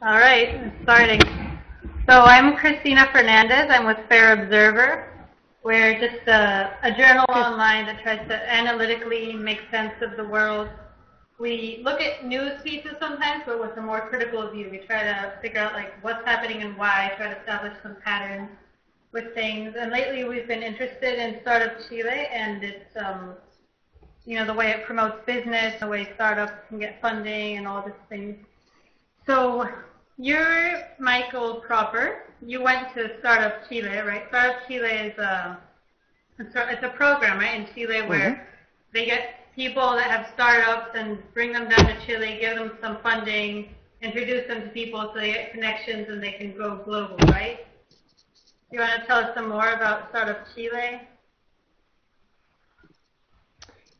All right, starting. So I'm Christina Fernandez. I'm with Fair Observer. We're just a journal online that tries to analytically make sense of the world. We look at news pieces sometimes, but with a more critical view. We try to figure out like what's happening and why, try to establish some patterns with things. And lately we've been interested in Startup Chile and its, the way it promotes business, the way startups can get funding and all these things. So you're Michael Proper. You went to Startup Chile, right? Startup Chile is it's a program, right, in Chile where they get people that have startups and bring them down to Chile, give them some funding, introduce them to people so they get connections and they can go global, right? You want to tell us some more about Startup Chile?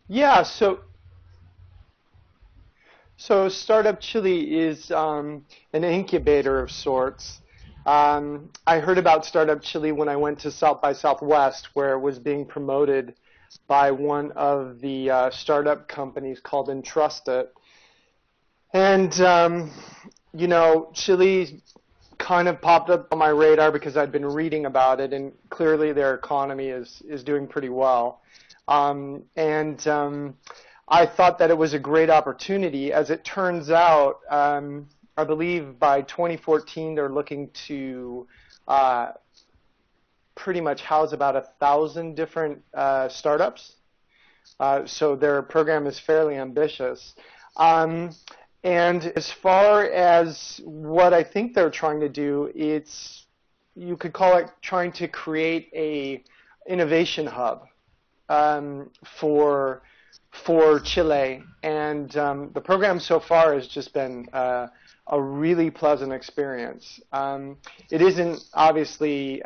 Yeah, so Startup Chile is an incubator of sorts. I heard about Startup Chile when I went to South by Southwest, where it was being promoted by one of the startup companies called Entrusted. And, Chile kind of popped up on my radar because I'd been reading about it, and clearly their economy is doing pretty well. I thought that it was a great opportunity. As it turns out, I believe by 2014 they're looking to pretty much house about 1,000 different startups. So their program is fairly ambitious. And as far as what I think they're trying to do, you could call it trying to create a innovation hub for Chile, and the program so far has just been a really pleasant experience. It isn't obviously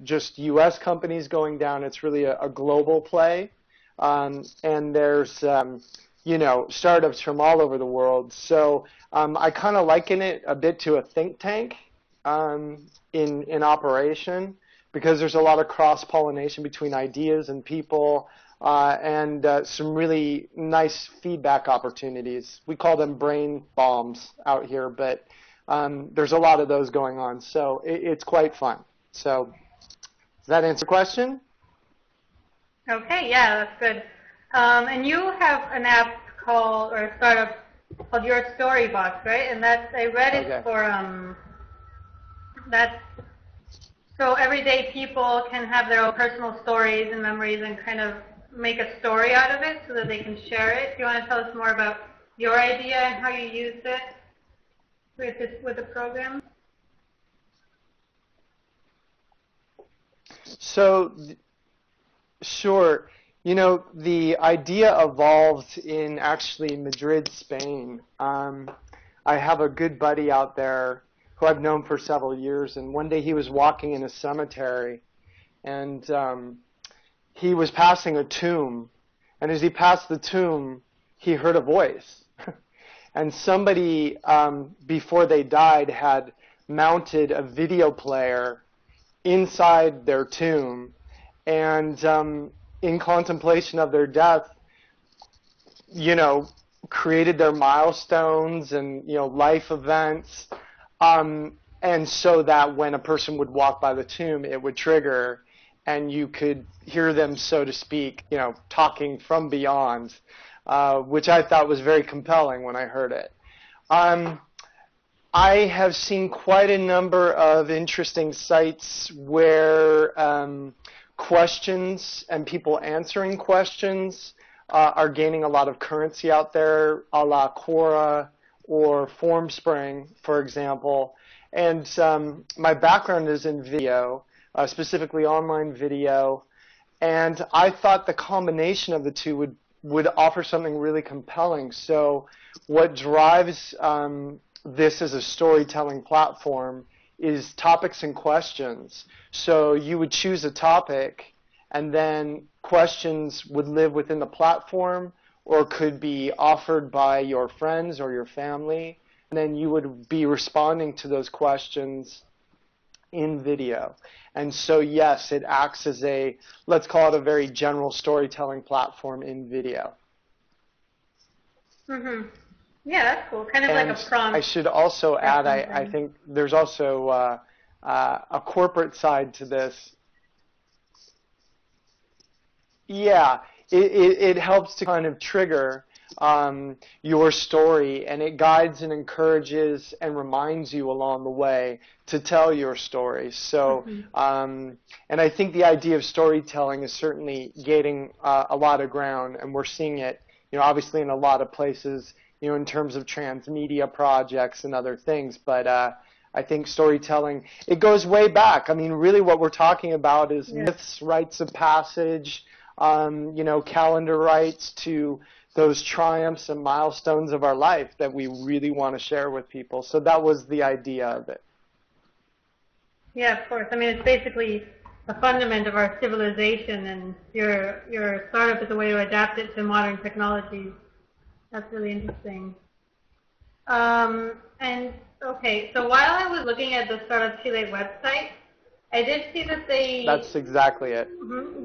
just U.S. companies going down; it's really a global play, and there's startups from all over the world. So I kind of liken it a bit to a think tank in operation, because there's a lot of cross-pollination between ideas and people, and some really nice feedback opportunities. We call them brain bombs out here, but there's a lot of those going on, so it's quite fun. So does that answer the question? Okay, yeah, that's good. And you have an app called, or a startup called Your Story Box, right? And I read it for, that's so everyday people can have their own personal stories and memories and kind of make a story out of it so that they can share it. Do you want to tell us more about your idea and how you used it with the program? So, sure. The idea evolved in actually Madrid, Spain. I have a good buddy out there who I've known for several years, and one day he was walking in a cemetery, and he was passing a tomb, and as he passed the tomb, he heard a voice. And somebody, before they died, had mounted a video player inside their tomb, and in contemplation of their death, created their milestones and, life events, and so that when a person would walk by the tomb, it would trigger, and you could hear them, so to speak, talking from beyond, which I thought was very compelling when I heard it. I have seen quite a number of interesting sites where questions and people answering questions are gaining a lot of currency out there, a la Quora or FormSpring, for example. And my background is in video, specifically online video, and I thought the combination of the two would offer something really compelling. So what drives this as a storytelling platform is topics and questions. So you would choose a topic, and then questions would live within the platform or could be offered by your friends or your family, and then you would be responding to those questions in video. And so, yes, it acts as let's call it a very general storytelling platform in video. Mm-hmm. Yeah, that's cool. Kind of like And a prompt. I should also add, I think there's also a corporate side to this. Yeah, it helps to kind of trigger your story, and it guides and encourages and reminds you along the way to tell your story. So, and I think the idea of storytelling is certainly gaining a lot of ground, and we're seeing it, obviously in a lot of places, in terms of transmedia projects and other things. But I think storytelling, it goes way back. I mean, really what we're talking about is myths, rites of passage, calendar rites to those triumphs and milestones of our life that we really want to share with people. So that was the idea of it. Yeah, of course. I mean, it's basically a fundament of our civilization, and your startup is a way to adapt it to modern technologies. That's really interesting. And okay, so while I was looking at the Startup Chile website, I did see that That's exactly it.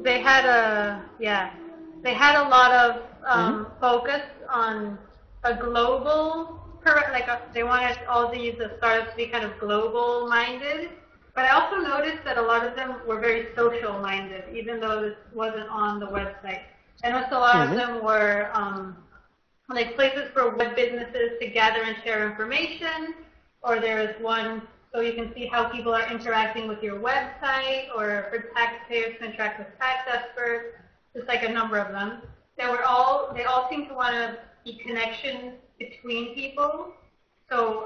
They had they had a lot of focus on a global, they wanted all these startups to be kind of global minded. But I also noticed that a lot of them were very social minded, even though this wasn't on the website. I noticed a lot of them were like places for web businesses to gather and share information, or there is one so you can see how people are interacting with your website, or for taxpayers to interact with tax experts, just like a number of them. They all seem to want to be connections between people. So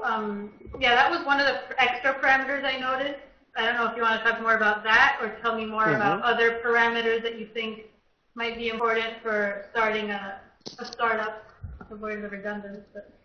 yeah, that was one of the extra parameters I noticed. I don't know if you want to talk more about that, or tell me more about other parameters that you think might be important for starting a startup. Avoid the redundance, but